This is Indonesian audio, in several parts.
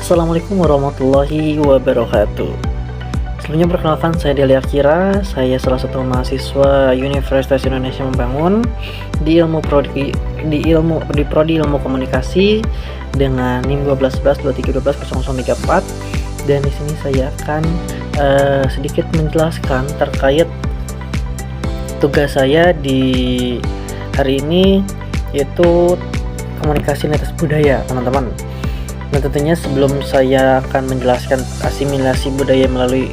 Assalamualaikum warahmatullahi wabarakatuh. Sebelumnya perkenalkan, saya Delia Kira. Saya salah satu mahasiswa Universitas Indonesia Membangun di prodi ilmu komunikasi dengan NIM 121123120034. Dan di sini saya akan sedikit menjelaskan terkait tugas saya di hari ini, yaitu komunikasi lintas budaya, teman-teman. Nah, tentunya sebelum saya akan menjelaskan asimilasi budaya melalui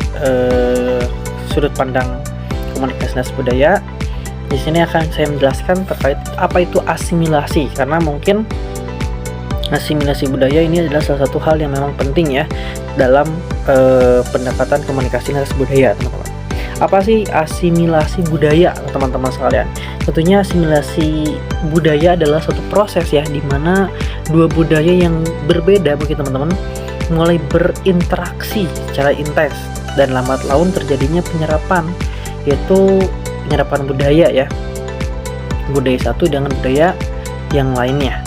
sudut pandang komunikasi lintas budaya, di sini akan saya menjelaskan terkait apa itu asimilasi, karena mungkin asimilasi budaya ini adalah salah satu hal yang memang penting ya dalam pendekatan komunikasi lintas budaya, teman-teman. Apa sih asimilasi budaya, teman-teman sekalian? Tentunya asimilasi budaya adalah suatu proses ya, dimana dua budaya yang berbeda bagi teman-teman mulai berinteraksi secara intens dan lambat laun terjadinya penyerapan, yaitu penyerapan budaya ya, budaya satu dengan budaya yang lainnya.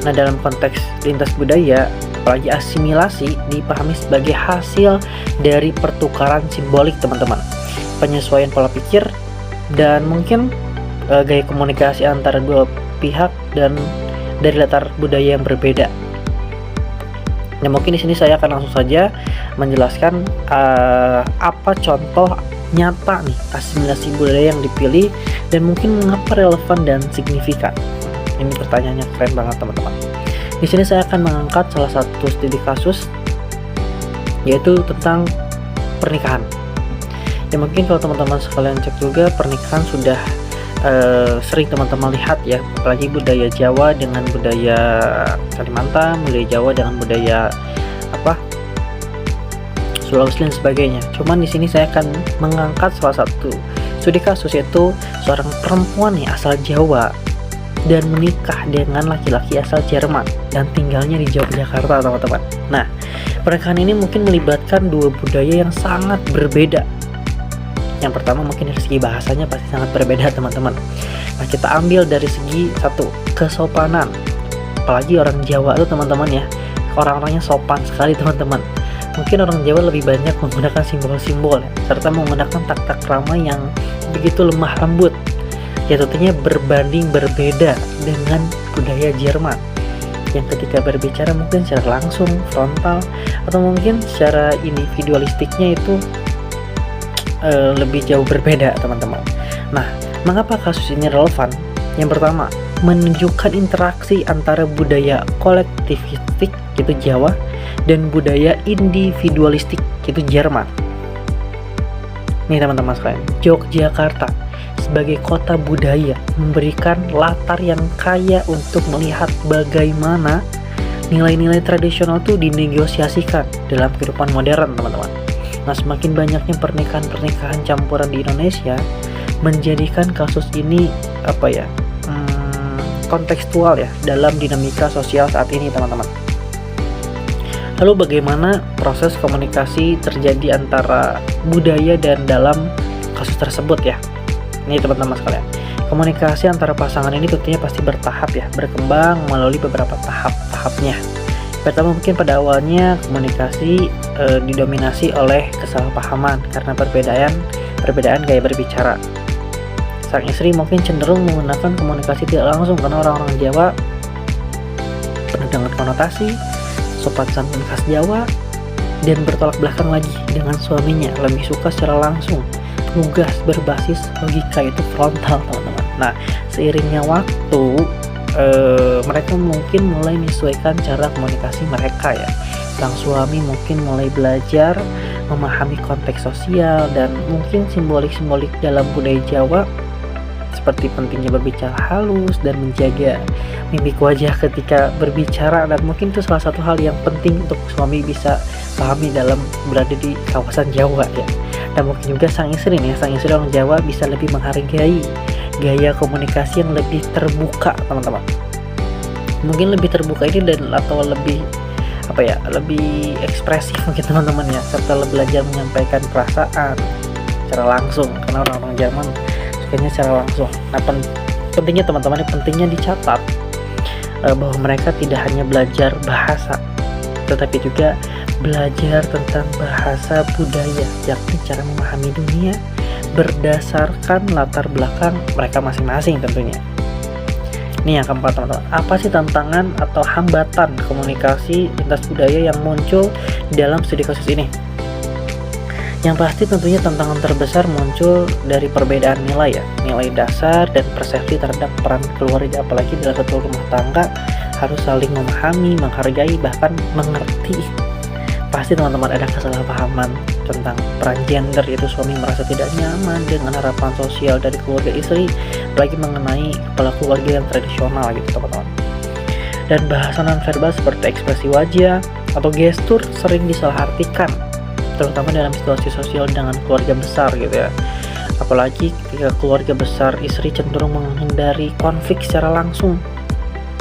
Nah, dalam konteks lintas budaya, apalagi asimilasi, dipahami sebagai hasil dari pertukaran simbolik, teman-teman, penyesuaian pola pikir, dan mungkin gaya komunikasi antara dua pihak dan dari latar budaya yang berbeda. Nah, mungkin di sini saya akan langsung saja menjelaskan apa contoh nyata nih asimilasi budaya yang dipilih dan mungkin mengapa relevan dan signifikan. Ini pertanyaannya keren banget, teman-teman. Di sini saya akan mengangkat salah satu studi kasus, yaitu tentang pernikahan. Ya, mungkin kalau teman-teman sekalian cek juga, pernikahan sudah sering teman-teman lihat ya, apalagi budaya Jawa dengan budaya Kalimantan, budaya Jawa dengan budaya Sulawesi dan sebagainya. Cuman di sini saya akan mengangkat salah satu studi kasus, yaitu seorang perempuan nih asal Jawa dan menikah dengan laki-laki asal Jerman dan tinggalnya di Yogyakarta, teman-teman. Nah, pernikahan ini mungkin melibatkan dua budaya yang sangat berbeda. Yang pertama mungkin dari segi bahasanya pasti sangat berbeda, teman-teman. Nah, kita ambil dari segi satu, kesopanan. Apalagi orang Jawa itu, teman-teman ya, orang-orangnya sopan sekali, teman-teman. Mungkin orang Jawa lebih banyak menggunakan simbol-simbol ya, serta menggunakan tata krama yang begitu lemah lembut. Ya, tentunya berbanding berbeda dengan budaya Jerman yang ketika berbicara mungkin secara langsung, frontal, atau mungkin secara individualistiknya itu lebih jauh berbeda, teman-teman. Nah, mengapa kasus ini relevan? Yang pertama, menunjukkan interaksi antara budaya kolektivistik yaitu Jawa dan budaya individualistik yaitu Jerman. Nih, teman-teman sekalian, Yogyakarta sebagai kota budaya memberikan latar yang kaya untuk melihat bagaimana nilai-nilai tradisional itu dinegosiasikan dalam kehidupan modern, teman-teman. Nah, semakin banyaknya pernikahan-pernikahan campuran di Indonesia menjadikan kasus ini kontekstual ya dalam dinamika sosial saat ini, teman-teman. Lalu bagaimana proses komunikasi terjadi antara budaya dan dalam kasus tersebut ya? Ini, teman-teman sekalian, komunikasi antara pasangan ini tentunya pasti bertahap ya, berkembang melalui beberapa tahap-tahapnya. Pertama, mungkin pada awalnya komunikasi didominasi oleh kesalahpahaman karena perbedaan gaya berbicara. Sang istri mungkin cenderung menggunakan komunikasi tidak langsung karena orang-orang Jawa penuh dengan konotasi, sopan santun khas Jawa, dan bertolak belakang lagi dengan suaminya lebih suka secara langsung, lugas, berbasis logika, itu frontal, teman-teman. Nah, seiringnya waktu mereka mungkin mulai menyesuaikan cara komunikasi mereka ya. Sang suami mungkin mulai belajar memahami konteks sosial dan mungkin simbolik-simbolik dalam budaya Jawa, seperti pentingnya berbicara halus dan menjaga mimik wajah ketika berbicara, dan mungkin itu salah satu hal yang penting untuk suami bisa pahami dalam berada di kawasan Jawa ya. Dan mungkin juga sang istri orang Jawa bisa lebih menghargai gaya komunikasi yang lebih terbuka, teman-teman. Mungkin lebih terbuka ini atau lebih lebih ekspresif mungkin, teman-teman ya, serta belajar menyampaikan perasaan secara langsung karena orang-orang Jerman sukanya secara langsung. Nah, pentingnya, teman-teman, pentingnya dicatat bahwa mereka tidak hanya belajar bahasa, tetapi juga belajar tentang bahasa budaya, yakni cara memahami dunia berdasarkan latar belakang mereka masing-masing tentunya. Ini yang keempat teman-teman, apa sih tantangan atau hambatan komunikasi lintas budaya yang muncul di dalam studi kasus ini? Yang pasti tentunya tantangan terbesar muncul dari perbedaan nilai ya, nilai dasar dan persepsi terhadap peran keluarga, apalagi dalam satu rumah tangga harus saling memahami, menghargai, bahkan mengerti. Pasti teman-teman ada kesalahpahaman tentang peran gender, yaitu suami merasa tidak nyaman dengan harapan sosial dari keluarga istri, apalagi mengenai kepala keluarga yang tradisional gitu teman-teman. Dan bahasa nonverbal seperti ekspresi wajah atau gestur sering disalahartikan, terutama dalam situasi sosial dengan keluarga besar gitu ya. Apalagi ketika keluarga besar, istri cenderung menghindari konflik secara langsung,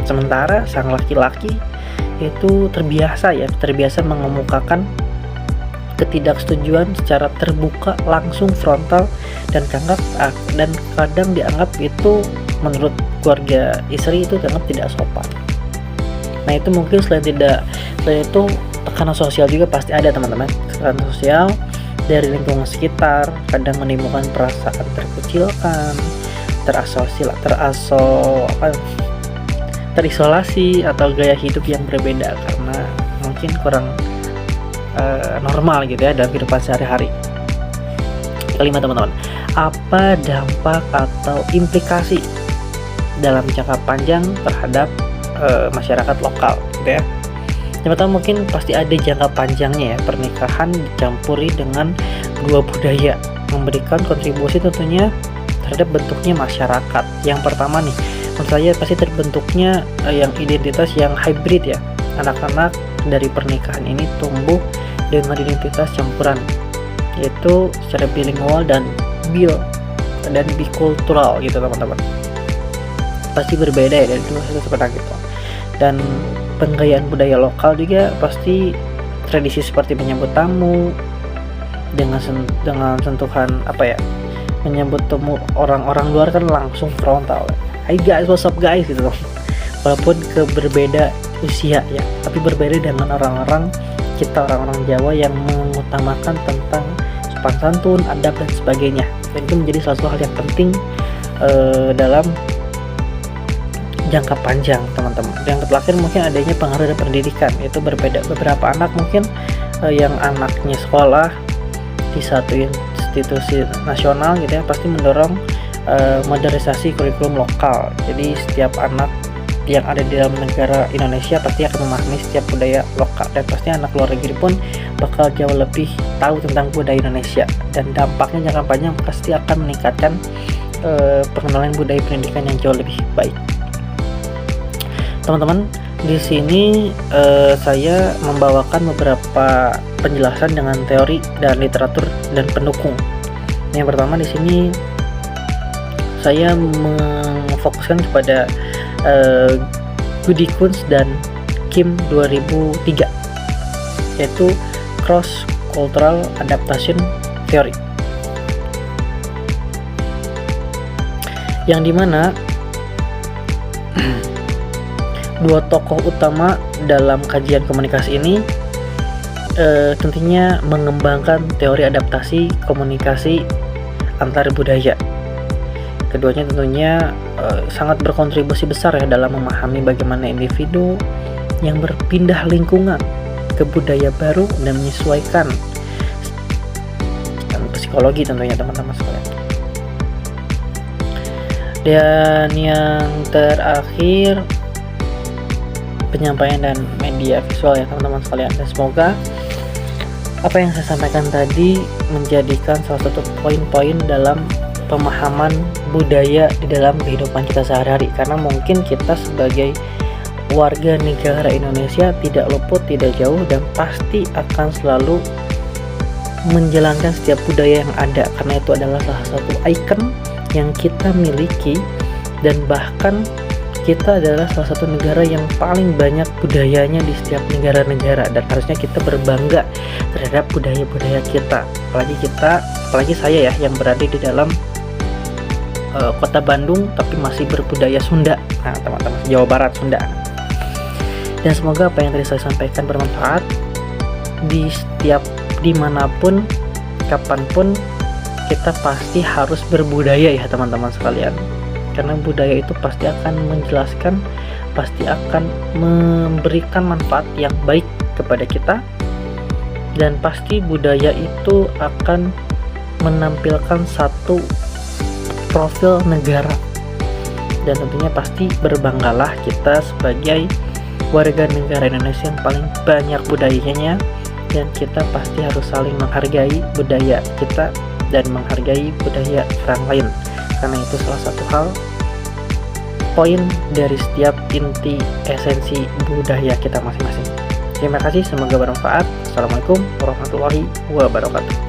sementara sang laki-laki itu terbiasa mengemukakan ketidaksetujuan secara terbuka, langsung, frontal, dan kadang dianggap itu, menurut keluarga istri itu dianggap tidak sopan. Nah itu mungkin selain itu tekanan sosial juga pasti ada teman-teman. Tekanan sosial dari lingkungan sekitar kadang menimbulkan perasaan terkucilkan, terisolasi atau gaya hidup yang berbeda karena mungkin kurang normal gitu ya dalam kehidupan sehari-hari. Kelima teman-teman, apa dampak atau implikasi dalam jangka panjang terhadap masyarakat lokal gitu ya. Yang pertama mungkin pasti ada jangka panjangnya ya, pernikahan dicampuri dengan dua budaya memberikan kontribusi tentunya terhadap bentuknya masyarakat. Yang pertama nih, menurut saya pasti terbentuknya yang identitas yang hybrid ya. Anak-anak dari pernikahan ini tumbuh dengan identitas campuran, yaitu secara bilingual dan bikultural gitu teman-teman. Pasti berbeda ya dari dua satu seperti gitu. Dan penggayaan budaya lokal juga pasti tradisi seperti menyambut tamu dengan sentuhan menyambut tamu orang-orang luar kan langsung frontal. Hai guys, what's up guys gitu. Walaupun berbeda usia ya, tapi berbeda dengan orang-orang Jawa yang mengutamakan tentang sopan santun, adab dan sebagainya. Dan itu menjadi salah satu hal yang penting dalam jangka panjang teman-teman. Yang terakhir mungkin adanya pengaruh dari pendidikan, yaitu beberapa anak mungkin yang anaknya sekolah di satu institusi nasional gitu ya, pasti mendorong modernisasi kurikulum lokal. Jadi setiap anak yang ada di dalam negara Indonesia pasti akan memahami setiap budaya lokal, dan pasti anak luar negeri pun bakal jauh lebih tahu tentang budaya Indonesia, dan dampaknya jangka panjang pasti akan meningkatkan pengenalan budaya pendidikan yang jauh lebih baik. Teman-teman, di sini saya membawakan beberapa penjelasan dengan teori dan literatur dan pendukung. Yang pertama di sini saya memfokuskan kepada Gudikun dan Kim 2003, yaitu Cross Cultural Adaptation Theory, yang dimana dua tokoh utama dalam kajian komunikasi ini tentunya mengembangkan teori adaptasi komunikasi antar budaya. Keduanya tentunya sangat berkontribusi besar ya dalam memahami bagaimana individu yang berpindah lingkungan ke budaya baru dan menyesuaikan, dan psikologi tentunya teman-teman sekalian. Dan yang terakhir, penyampaian dan media visual ya teman-teman sekalian. Dan semoga apa yang saya sampaikan tadi menjadikan salah satu poin-poin dalam pemahaman budaya di dalam kehidupan kita sehari-hari, karena mungkin kita sebagai warga negara Indonesia tidak luput, tidak jauh, dan pasti akan selalu menjalankan setiap budaya yang ada, karena itu adalah salah satu ikon yang kita miliki, dan bahkan kita adalah salah satu negara yang paling banyak budayanya di setiap negara-negara, dan harusnya kita berbangga terhadap budaya-budaya kita. Apalagi saya ya yang berada di dalam kota Bandung tapi masih berbudaya Sunda. Nah teman-teman, Jawa Barat, Sunda. Dan semoga apa yang tadi saya sampaikan bermanfaat di setiap dimanapun, kapanpun. Kita pasti harus berbudaya ya teman-teman sekalian, karena budaya itu pasti akan menjelaskan, pasti akan memberikan manfaat yang baik kepada kita, dan pasti budaya itu akan menampilkan satu profil negara. Dan tentunya pasti berbanggalah kita sebagai warga negara Indonesia yang paling banyak budayanya, dan kita pasti harus saling menghargai budaya kita dan menghargai budaya orang lain, karena itu salah satu hal poin dari setiap inti esensi budaya kita masing-masing. Terima kasih, semoga bermanfaat. Assalamualaikum warahmatullahi wabarakatuh.